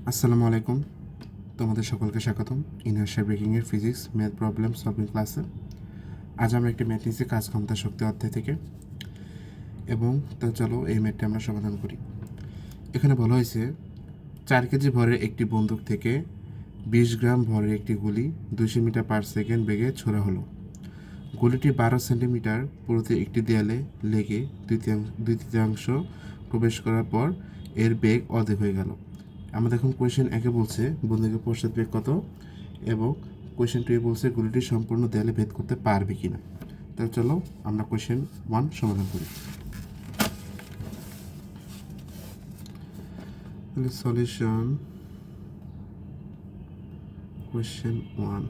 আসসালামু আলাইকুম। তোমাদের সকলকে স্বাগতম ইনার্শিয়া ব্রেকিংয়ের ফিজিক্স ম্যাথ প্রবলেম সলভিং ক্লাসে। আজ আমরা একটি ম্যাথ নিচ্ছি কাজ ক্ষমতা শক্তি অধ্যায় থেকে, এবং তো চলো এই ম্যাথটা আমরা সমাধান করি। এখানে বলা হয়েছে 4 কেজি ভরের একটি বন্দুক থেকে 20 গ্রাম ভরের একটি গুলি 200 মিটার/সেকেন্ড বেগে ছোড়া হলো। গুলিটি 12 সেন্টিমিটার প্রতি একটি দেয়ালে লেগে দুই তৃতীয়াংশ প্রবেশ করার পর এর বেগ অর্ধেক হয়ে গেল। আমাদের এখন কোয়েশ্চেন একে বলছে বন্দুকের পশ্চাৎ বেগ কত, এবং কোয়েশ্চেন টু বলছে গুলিটি সম্পূর্ণ দেয়ালে ভেদ করতে পারবে কিনা। তাহলে চলো আমরা কোয়েশ্চেন 1 সমাধান করি। তাহলে সলিউশন কোয়েশ্চেন 1।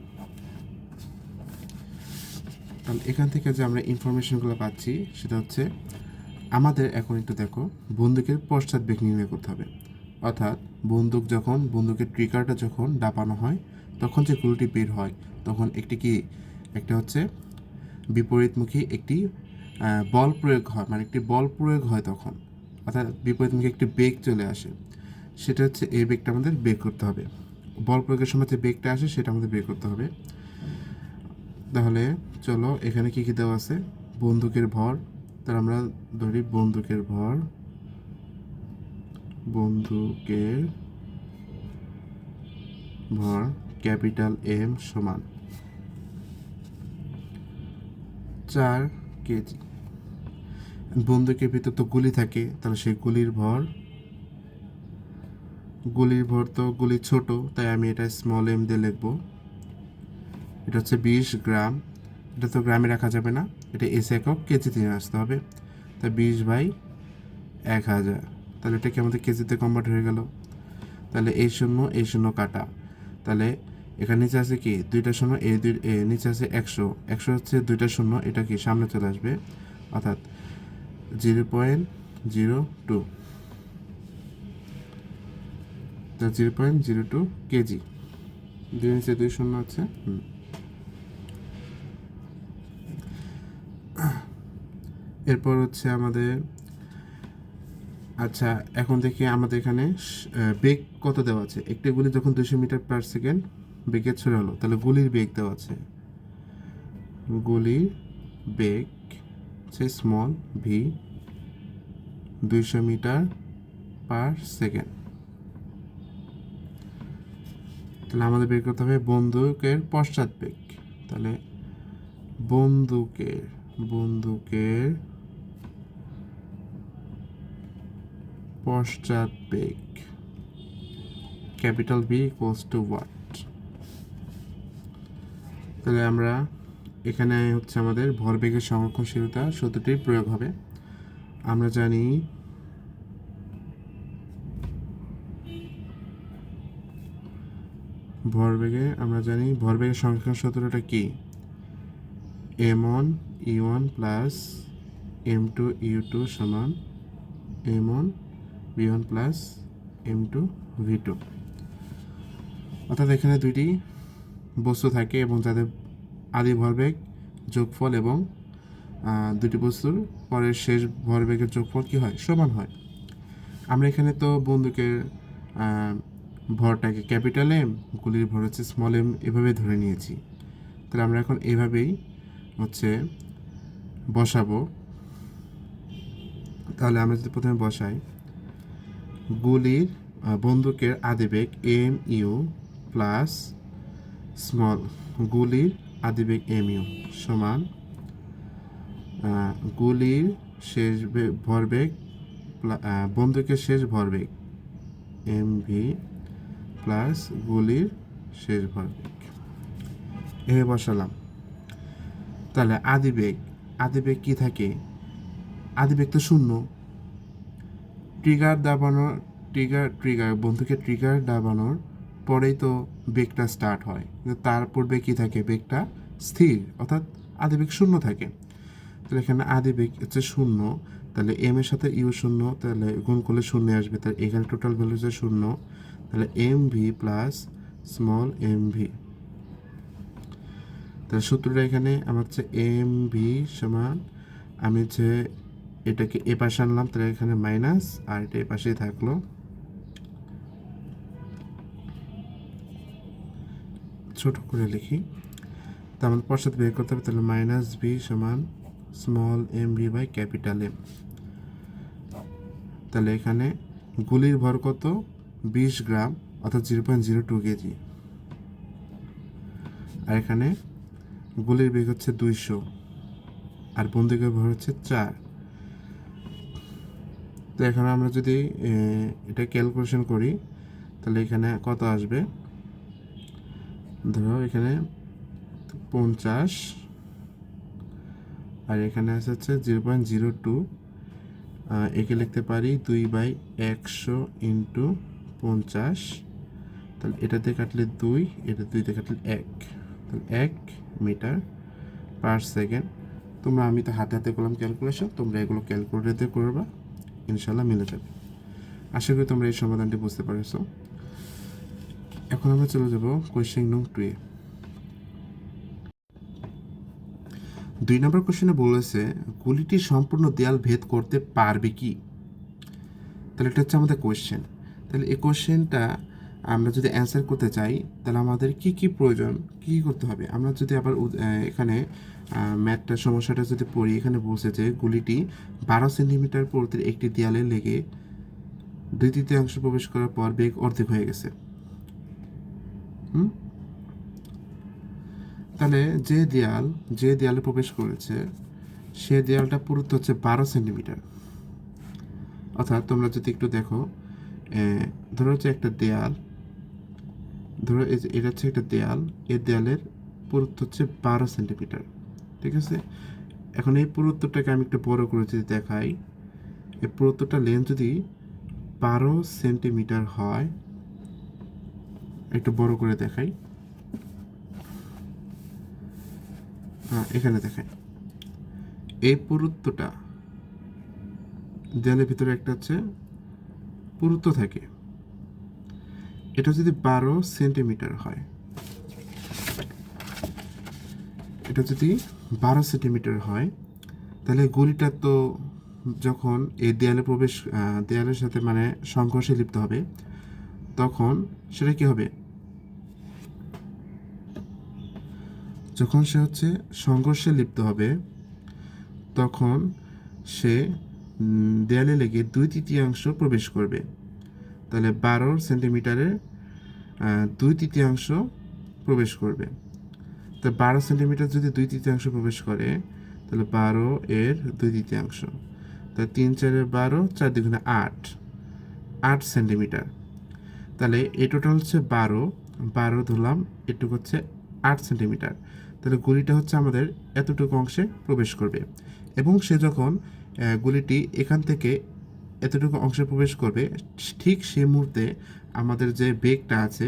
তাহলে এখান থেকে যে আমরা ইনফরমেশনগুলো পাচ্ছি সেটা হচ্ছে আমাদের এখন একটু দেখো বন্দুকের পশ্চাৎ বেগ নির্ণয় করতে হবে। অর্থাৎ বন্দুকের ট্রিগারটা যখন ডাপানো হয় তখন যে গুলিটি বের হয় তখন একটা হচ্ছে বিপরীতমুখী একটি বল প্রয়োগ হয়, মানে একটি বল প্রয়োগ হয় তখন, অর্থাৎ বিপরীতমুখী একটি বেগ চলে আসে। সেটা হচ্ছে এই বেগটা আমাদের বের করতে হবে। বল প্রয়োগের সময় যে বেগটা আসে সেটা আমাদের বের করতে হবে। তাহলে চলো এখানে কী কী দেওয়া আছে। বন্দুকের ভর, তাহলে আমরা ধরি বন্দুকের ভর ক্যাপিটাল এম সমান 4 কেজি। বন্দুকের ভিতর তো গুলি থাকে, তাহলে সেই গুলি ছোট, তাই আমি এটা স্মল এম দিয়ে লিখবো। এটা হচ্ছে 20 গ্রাম, এটা তো গ্রামে রাখা যাবে না, এটা এস একক কেজিতে নিয়ে আসতে হবে। তাই 20/1000, তাহলে এটা কি আমাদের কেজিতে কনভার্ট হয়ে গেল। তাহলে এই শূন্য কাটা, তাহলে এখানে নিচে আছে কি 2টা শূন্য, নিচে আছে 100 হচ্ছে 2টা শূন্য, এটা কি সামনে চলে আসবে, অর্থাৎ 0.02, 0.02 কেজি। 2 নিচে 2 শূন্য আছে। এরপর হচ্ছে আমাদের, আচ্ছা এখন দেখি আমাদের এখানে বেগ কত দেওয়া আছে। একটি গুলি যখন 200 মিটার/সেকেন্ড বেগে ছোড়া হলো, তাহলে গুলির বেগ দেওয়া আছে। গুলির বেগ হচ্ছে স্মল ভি 200 মিটার/সেকেন্ড। তাহলে আমাদের বের করতে হবে বন্দুকের পশ্চাৎ বেগ। তাহলে বন্দুকের পশ্চাৎ বেগ capital B equals to what. তাহলে আমরা এখানে হচ্ছে আমাদের ভরবেগের সংরক্ষণশীলতা সূত্রটির প্রয়োগ হবে। আমরা জানি ভরবেগের সংরক্ষণ সূত্রটা কি, m1 e1 plus m2 u2 সমান m1 v1 plus m2 v2। অর্থাৎ এখানে দুইটি বস্তু থাকে এবং যাদের আদি ভরবেগ যোগফল এবং দুটি বস্তুর পরের শেষ ভরবেগের যোগফল কি হয়, সমান হয়। আমরা এখানে তো বন্দুকের ভরটাকে ক্যাপিটাল এম, গুলির ভর হচ্ছে স্মল এম, এভাবে ধরে নিয়েছি। তাহলে আমরা এখন এইভাবেই হচ্ছে বসাবো। তাহলে আমরা যদি প্রথমে বসাই বন্দুকের আদিবেগ এম ইউ প্লাস গুলির আদিবেগ এম ইউ সমান গুলির শেষ ভরবেগ বন্দুকের শেষ ভরবেগ এম ভি প্লাস গুলির শেষ ভরবেগ, এভাবে বসালাম। তাহলে আদিবেগ কি থাকে, আদিবেগ তো শূন্য। বন্দুকের ট্রিগার দাবানোর পরেই তো বেগটা স্টার্ট হয়, কিন্তু তার পূর্বে কি থাকে, বেগটা স্থির, অর্থাৎ আদিবেগ শূন্য থাকে। তাহলে এখানে আদিবেগ হচ্ছে শূন্য, তাহলে এম এর সাথে ইউ শূন্য, তাহলে গুণ করলে শূন্য আসবে, তাহলে এখানে টোটাল ভ্যালু হচ্ছে শূন্য। তাহলে M V plus small M V, তাহলে সূত্রটা এখানে আমার হচ্ছে এম ভি সমান, আমি হচ্ছে এটাকে এপাশে আনলাম, তাহলে এখানে মাইনাস, আর এটা এপাশেই থাকলো ছোট করে লিখি, তো আমাদের পশ্চাৎ বের করতে হবে, তাহলে মাইনাস বি সমান small M B by capital M. তাহলে এখানে গুলির ভর কত, 20 গ্রাম অর্থাৎ 0.02 কেজি, আর এখানে গুলির বেগ হচ্ছে 200 আর বন্দুকের ভর হচ্ছে 4। তো এখানে আমরা যদি এটা ক্যালকুলেশন করি তাহলে এখানে কত আসবে, ধরো এখানে 50 আর এখানে আছে হচ্ছে 0.02, একে লিখতে পারি 2/100 ইন্টু 50, তাহলে এটাতে কাটলে 2, এটা 2তে কাটলে 1, তাহলে 1 মিটার পার সেকেন্ড। আমি তো হাতে হাতে করলাম ক্যালকুলেশন, তোমরা এগুলো ক্যালকুলেটরে করবা, ইনশাল্লাহ মিলে যাবে। আশা করি তোমরা এই সমাধানটি বুঝতে পারছো। এখন আমরা চলে যাব কোয়েশ্চেন নং 2 এ। 2 নম্বর কোশ্চেনে বলেছে গুলিটি সম্পূর্ণ দেয়াল ভেদ করতে পারবে কি। তাহলে এটা হচ্ছে আমাদের কোয়েশ্চেন। তাহলে এই কোয়েশ্চেনটা আমরা যদি অ্যান্সার করতে চাই তাহলে আমাদের কি কি প্রয়োজন, কি করতে হবে। আমরা যদি আবার এখানে ম্যাথটা সমস্যাটা যদি পড়ি, এখানে বলছে যে গুলিটি 12 সেন্টিমিটার প্রতির একটি দেয়ালে লেগে 2/3 প্রবেশ করার পর বেগ অর্ধেক হয়ে গেছে। তাহলে যে দেয়ালে প্রবেশ করেছে সে দেয়ালটা পুরুত্ব হচ্ছে 12 সেন্টিমিটার। অর্থাৎ তোমরা যদি একটু দেখো, ধরো হচ্ছে একটা দেয়াল, ধরো এটা হচ্ছে একটা দেয়াল, এই দেয়ালের পুরুত্ব হচ্ছে 12 সেন্টিমিটার, ঠিক আছে। এখন এই পুরুত্বটাকে আমি একটু বড় করে যদি দেখাই, এই পুরুত্বটা লেন্থ যদি 12 সেন্টিমিটার হয়, একটু বড় করে দেখাই, এখানে দেখাই, এই পুরুত্বটা দেয়ালের ভিতরে একটা হচ্ছে পুরুত্ব থাকে, এটা যদি 12 সেন্টিমিটার হয়, এটা যদি 12 সেন্টিমিটার হয়, তাহলে গুলিটা তো যখন এই দেয়ালের সাথে মানে সংঘর্ষে লিপ্ত হবে, তখন সেটা কি হবে, যখন সে হচ্ছে সংঘর্ষে লিপ্ত হবে তখন সে দেয়ালে লেগে 2/3 প্রবেশ করবে। তাহলে 12 সেন্টিমিটারের 2/3 প্রবেশ করবে। তো 12 সেন্টিমিটার যদি 2/3 প্রবেশ করে তাহলে 12 এর 2/3, তাহলে 3 4 12, 4 2 8 সেন্টিমিটার। তাহলে এই টোটাল হচ্ছে 12 ধরলাম, এটুকু হচ্ছে 8 সেন্টিমিটার। তাহলে গুলিটা হচ্ছে আমাদের এতটুকু অংশে প্রবেশ করবে, এবং সে যখন গুলিটি এখান থেকে এতটুকু অংশে প্রবেশ করবে, ঠিক সেই মুহূর্তে আমাদের যে বেগটা আছে,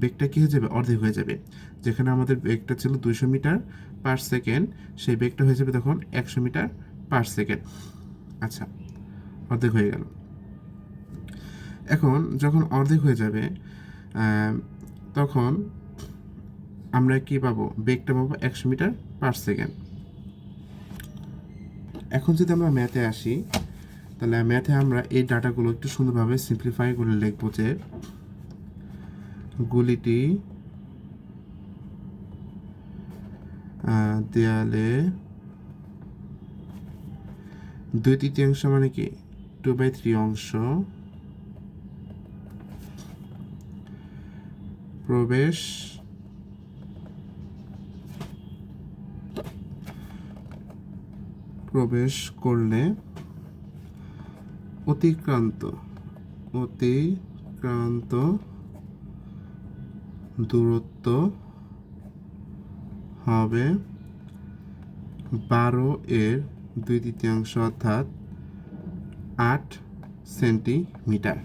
বেগটা কী হয়ে যাবে, অর্ধেক হয়ে যাবে। যেখানে আমাদের বেগটা ছিল 200 মিটার পার সেকেন্ড, সেই বেগটা হয়ে যাবে তখন 100 মিটার পার সেকেন্ড। আচ্ছা, অর্ধেক হয়ে গেল। এখন যখন অর্ধেক হয়ে যাবে তখন আমরা কি পাবো, বেগটা পাবো 100 মিটার পার সেকেন্ড। এখন যদি আমরা ম্যাথে আসি, তাহলে ম্যাথে আমরা এই ডাটাগুলো একটু সুন্দরভাবে সিম্পলিফাই করে লিখবো যে গুলিটি দেয়ালে 2/3 মানে কি 2/3 অংশ প্রবেশ করলে অতিক্রান্ত দূরত্ব হবে 12 এর 2/3 অর্থাৎ 8 সেন্টিমিটার।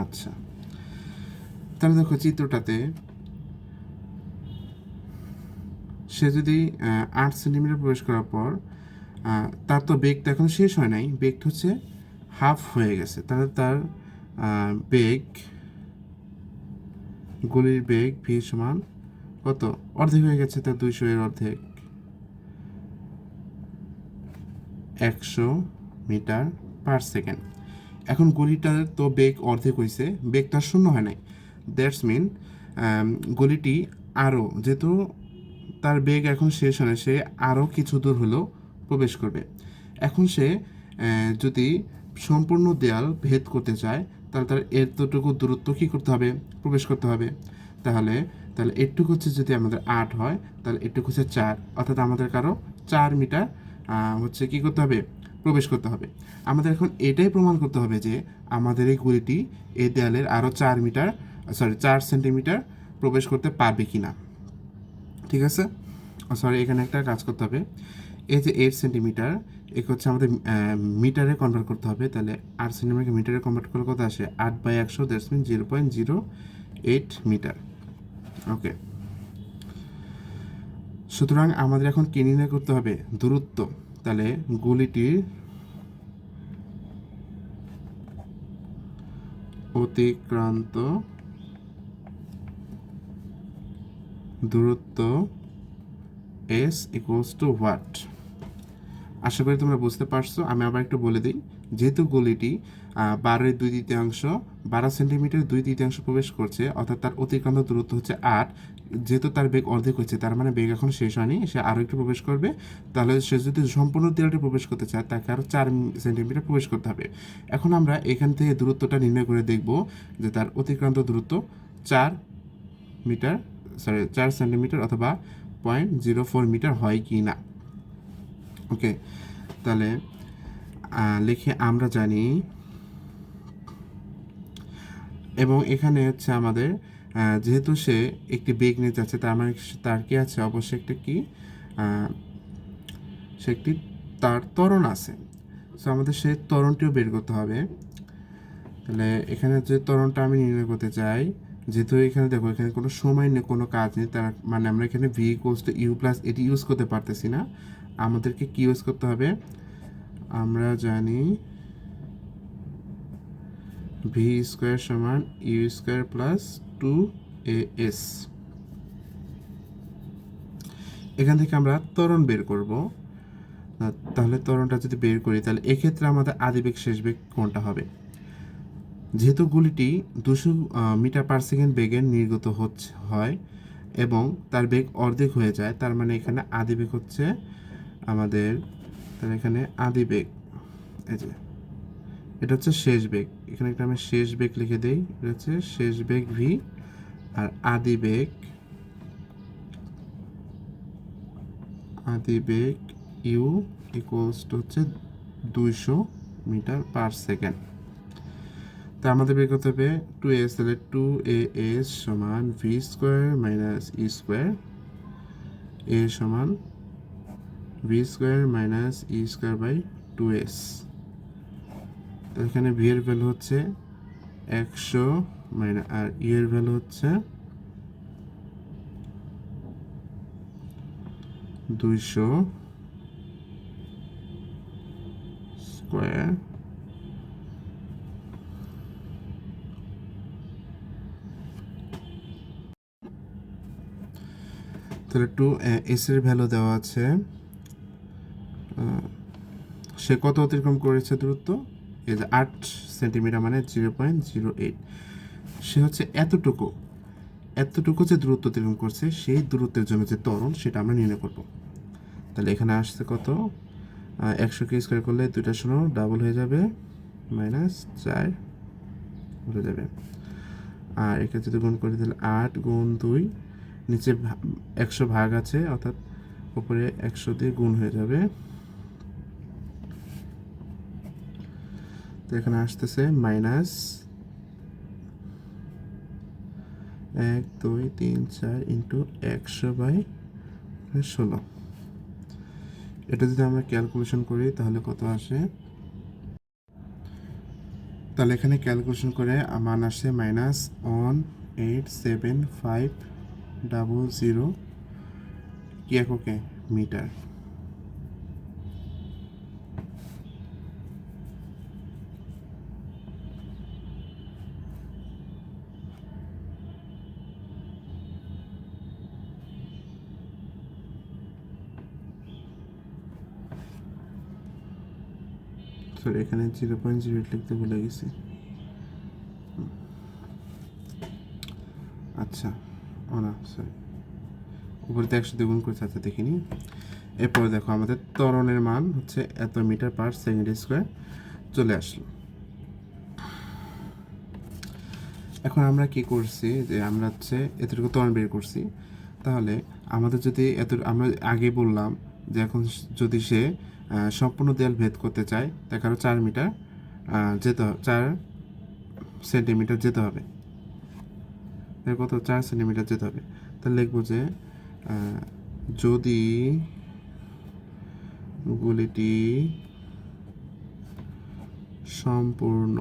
আচ্ছা, তাহলে দেখো চিত্রটাতে সে যদি 8 সেন্টিমিটার প্রবেশ করার পর তার তো বেগটা এখন শেষ হয় নাই, বেগটা হচ্ছে হাফ হয়ে গেছে, তাহলে তার গুলির বেগ ভি সমান কত, অর্ধেক হয়ে গেছে, তার 200 এর অর্ধেক 100 মিটার পার সেকেন্ড। এখন গুলিটার তো বেগ অর্ধেক হয়েছে, বেগটা শূন্য হয় নাই, দ্যাটস মিন গলিটি আরও, যেহেতু তার বেগ এখন শেষ হয় না, সে আরও কিছু দূর হলেও প্রবেশ করবে। এখন সে যদি সম্পূর্ণ দেয়াল ভেদ করতে চায়, তাহলে তার এতটুকু দূরত্ব কী করতে হবে? প্রবেশ করতে হবে। তাহলে তাহলে এটুকু হচ্ছে যদি আমাদের 8 হয়, তাহলে এটুকু হচ্ছে 4, অর্থাৎ আমাদের কারো 4 মিটার হচ্ছে কী করতে হবে? প্রবেশ করতে হবে। আমাদের এখন এটাই প্রমাণ করতে হবে যে আমাদের এই গলিটি এই দেয়ালের আরও 4 সেন্টিমিটার প্রবেশ করতে পারবে কি না। ঠিক আছে, এখানে একটা কাজ করতে হবে। এই যে 8 সেন্টিমিটার, একে হচ্ছে আমাদের মিটারে কনভার্ট করতে হবে। তাহলে 8 সেন্টিমিটারকে মিটারে কনভার্ট করলে কত আসে? 8/100, দ্যাটস মিন 0.08 মিটার। ওকে, সুতরাং আমাদের এখন কি নির্ণয় করতে হবে? দূরত্ব। তাহলে গুলিটির অতিক্রান্ত দূরত্ব S ইকুয়ালস টু হোয়াট? আশা করি তোমরা বুঝতে পারছো। আমি আবার একটু বলে দিই, যেহেতু গলিটি 12 সেন্টিমিটার 2/3 প্রবেশ করছে, অর্থাৎ তার অতিক্রান্ত দূরত্ব হচ্ছে 8। যেহেতু তার বেগ অর্ধেক হচ্ছে, তার মানে বেগ এখন শেষ হয়নি, সে আরও একটু প্রবেশ করবে। তাহলে সে যদি সম্পূর্ণ দেয়ালটি প্রবেশ করতে চায়, তাকে আরও 4 সেন্টিমিটার প্রবেশ করতে হবে। এখন আমরা এখান থেকে দূরত্বটা নির্ণয় করে দেখব যে তার অতিক্রান্ত দূরত্ব 4 মিটার 4 সেন্টিমিটার অথবা 0.04 মিটার হয় কি না। ওকে, তাহলে লিখে আমরা জানি, এবং এখানে হচ্ছে আমাদের যেহেতু সে একটি বেগ নিয়ে যাচ্ছে, তার মানে তার কি আছে? অবশ্যই একটা কি সে একটি তার ত্বরণ আছে। সো আমাদের সেই ত্বরণটিও বের করতে হবে। তাহলে এখানে যে ত্বরণটা আমি নির্ণয় করতে চাই, যেহেতু এখানে দেখো এখানে কোনো সময় নেই, কোনো কাজ নেই, তার মানে আমরা এখানে v equals to u plus এটি ইউজ করতে পারতেছি না। আমাদেরকে কি ইউজ করতে হবে? আমরা জানি ভি স্কোয়ার সমান ইউ স্কোয়ার প্লাস 2as। এখান থেকে আমরা ত্বরণ বের করব। তাহলে ত্বরণটা যদি বের করি, তাহলে এক্ষেত্রে আমাদের আদিবেগ শেষ বেগ কোনটা হবে? যেহেতু গুলিটি 200 মিটার পার সেকেন্ড বেগে নির্গত হয় এবং তার বেগ অর্ধেক হয়ে যায়, তার মানে এখানে আদিবেগ হচ্ছে আমাদের, তাহলে এখানে আদিবেগ, এই যে এটা হচ্ছে শেষ বেগ, এখানে একটা আমি শেষ বেগ লিখে দেই, এটা হচ্ছে শেষ বেগ ভি, আর আদিবেগ ইউ ইকুয়ালস টু হচ্ছে 200 মিটার পার সেকেন্ড। তা আমাদের বের করতে হবে 2as, তাহলে 2as সমান V square minus E square, A সমান V square minus E square by 2s। তো এখানে ভি এর ভ্যালু হচ্ছে 100 মাইনাস, আর ই এর ভ্যালু হচ্ছে 200 স্কোয়ার তাহলে 2s এর ভ্যালু দেওয়া আছে। সে কত অতিক্রম করেছে দূরত্ব? এই যে 8 সেন্টিমিটার, মানে 0.08। সে হচ্ছে এতটুকু যে দূরত্ব অতিক্রম করছে, সেই দূরত্বের জন্য যে ত্বরণ, সেটা আমরা নির্ণয় করব। তাহলে এখানে আসছে কত? 100 কে স্কোয়ার করলে 2টা 0 ডাবল হয়ে যাবে, -4 হয়ে যাবে। আর একে যদি গুণ করি, তাহলে 8 গুণ 2, নিচে 100 ভাগ আছে, অর্থাৎ উপরে 100 দিয়ে গুণ হয়ে যাবে। তো এখানে আসতেছে -1 2 3 4 ইন্টু 100/16। এটা যদি আমরা ক্যালকুলেশন করি, তাহলে কত আসে? তাহলে এখানে ক্যালকুলেশন করে মান আসে -18750 কি এককে? মিটার। সরি, এখানে 0.08 লিখতে ভুলে গেছি। আচ্ছা। ও না সরি, উপরে তো 100 দিয়ে গুণ করছে, আচ্ছা দেখিনি। এরপরে দেখো আমাদের ত্বরণের মান হচ্ছে এত মিটার পার সেকেন্ড স্কোয়ার চলে আসলো। এখন আমরা কি করছি যে আমরা হচ্ছে এতটুকু ত্বরণ বের করছি, তাহলে আমাদের যদি আমরা আগে বললাম যে এখন যদি সে সম্পূর্ণ দেয়াল ভেদ করতে চায় তাকে আরও 4 মিটার যেতে 4 সেন্টিমিটার যেতে হবে, কত 4 সেন্টিমিটার যেতে হবে। তাহলে লিখবো যে যদি গুলিটি সম্পূর্ণ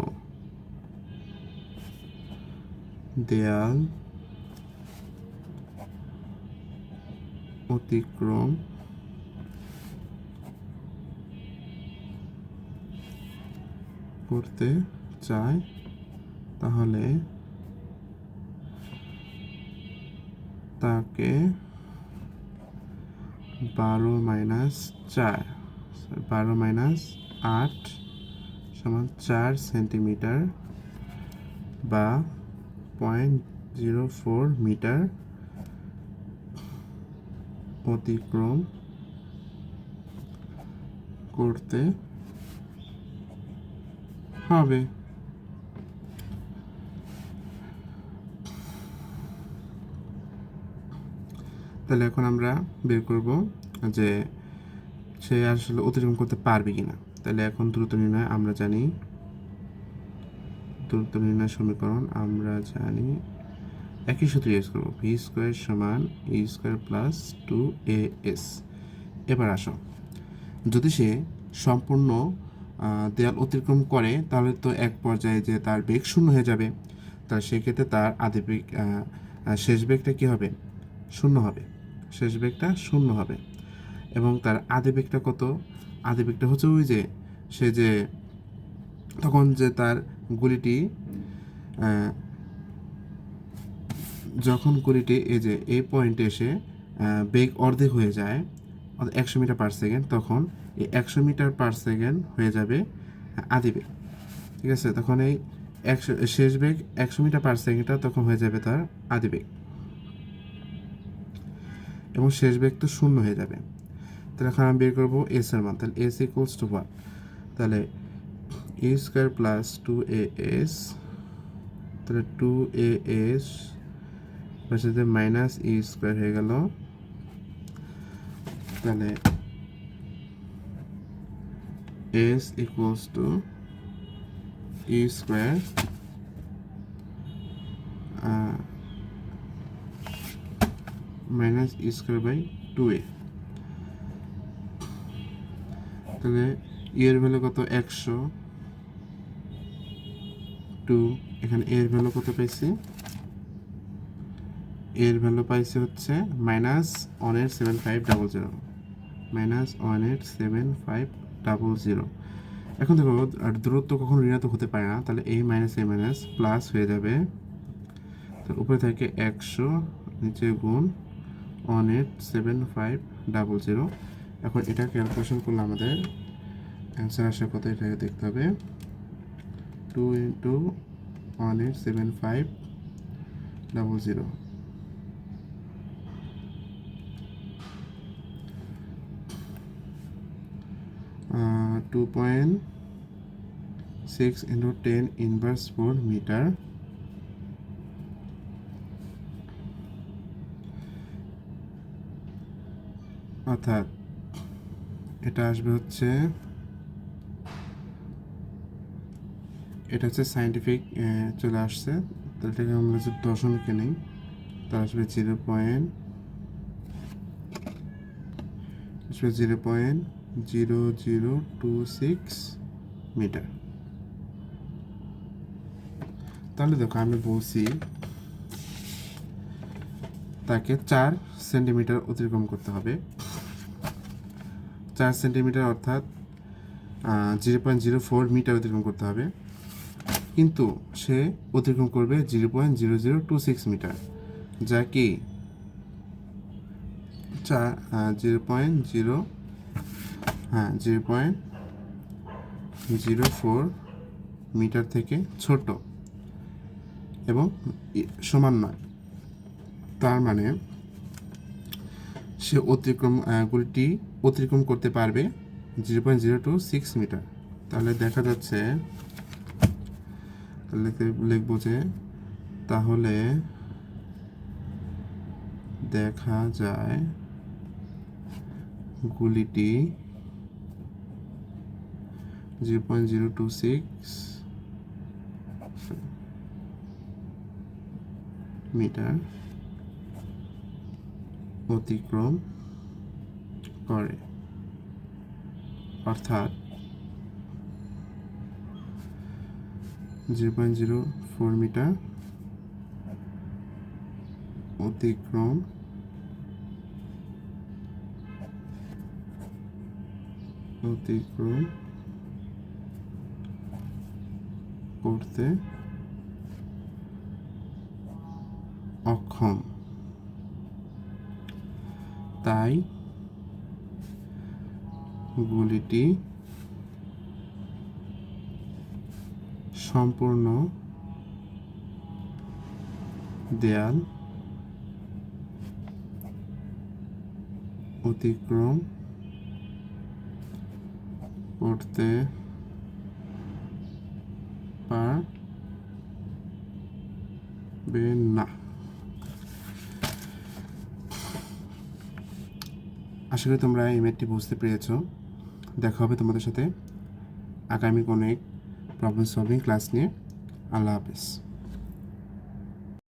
দেয়াল অতিক্রম করতে চায় তাহলে তাকে 12 মাইনাস 8 সমান 4 সেন্টিমিটার বা 0.04 মিটার অতিক্রম করতে হবে। তাহলে এখন আমরা বের করব যে সে আসলে অতিক্রম করতে পারবে কিনা। তাহলে এখন দ্রুত নির্ণয় আমরা জানি, দ্রুত নির্ণয় সমীকরণ আমরা জানি, একই সূত্র ইউজ করবো, ভি স্কোয়ার সমান ই স্কোয়ার প্লাস 2as। এবার আসো, যদি সে সম্পূর্ণ দেয়াল অতিক্রম করে তাহলে তো এক পর্যায়ে যে তার বেগ শূন্য হয়ে যাবে, তার সেক্ষেত্রে তার আদি বেগ শেষ বেগটা কী হবে, শূন্য হবে, শেষ বেগটা শূন্য হবে। এবং তার আদি বেগটা কত, আদি বেগটা হচ্ছে ওই যে সে যে তখন যে তার গুলিটি যখন গুলিটি এই যে এই পয়েন্টে এসে বেগ অর্ধেক হয়ে যায় 100 মিটার পার সেকেন্ড, তখন এই 100 মিটার পার সেকেন্ড হয়ে যাবে আদি বেগ, ঠিক আছে। তখন এই শেষ বেগ 100 মিটার পার সেকেন্ডটা তখন হয়ে যাবে তার আদি বেগ, এবং শেষ বেগ তো শূন্য হয়ে যাবে। তাহলে এখন আমি বের করবো এস এর মান, তাহলে এস ইকুয়ালস টু ওয়াট, তাহলে ই স্কোয়ার প্লাস 2as, তাহলে 2as সাথে মাইনাস ই স্কোয়ার হয়ে গেল, তাহলে S equals to E square minus E square by 2a। তাহলে এর ভ্যালু কত, 100, 2, এখানে এর ভ্যালু কত পাইছি, এর ভ্যালু পাইছি হচ্ছে -1.7500, -1.7500। এখন দেখো আর দূরত্ব কখনো ঋণাত্মক হতে পারে না, তাহলে এই মাইনাস এই মাইনাস প্লাস হয়ে যাবে, তো উপরে থাকে 100, নিচে গুণ 1.7500। এখন এটা ক্যালকুলেশন করলে আমাদের অ্যান্সার আসে কত, এটাকে দেখতে হবে, 2 × 1.7500, 2.6 × 10⁻⁴ মিটার, অর্থাৎ এটা আসবে হচ্ছে, এটা হচ্ছে সায়েন্টিফিক চলে আসছে, তাহলে এটাকে আমরা যদি দশমিকে নেই তাহলে আসবে 0.0026 মিটার। তাহলে দেখো আমি বলছি তাকে 4 সেন্টিমিটার অতিক্রম করতে হবে, 4 সেন্টিমিটার অর্থাৎ 0.04 মিটার অতিক্রম করতে হবে, কিন্তু সে অতিক্রম করবে 0.0026 মিটার, যা কি 0.04 মিটার থেকে ছোট এবং সমান নয়। তার মানে সে গলিটি অতিক্রম করতে পারবে 0.026 মিটার। তাহলে দেখা যাচ্ছে, লিখব যে তাহলে দেখা যায় গুলিটি 0.026 মিটার অতিক্রম করে, অর্থাৎ 0.04 মিটার অতিক্রম করতে অক্ষম। তাই গুলিটি সম্পূর্ণ দেয়াল অতিক্রম করতে পারবে না। আশা করি তোমরা এই ম্যাথটি বুঝতে পেরেছ। দেখা হবে তোমাদের সাথে আগামী কোনো এক প্রবলেম সলভিং ক্লাস নিয়ে। আল্লাহ হাফেজ।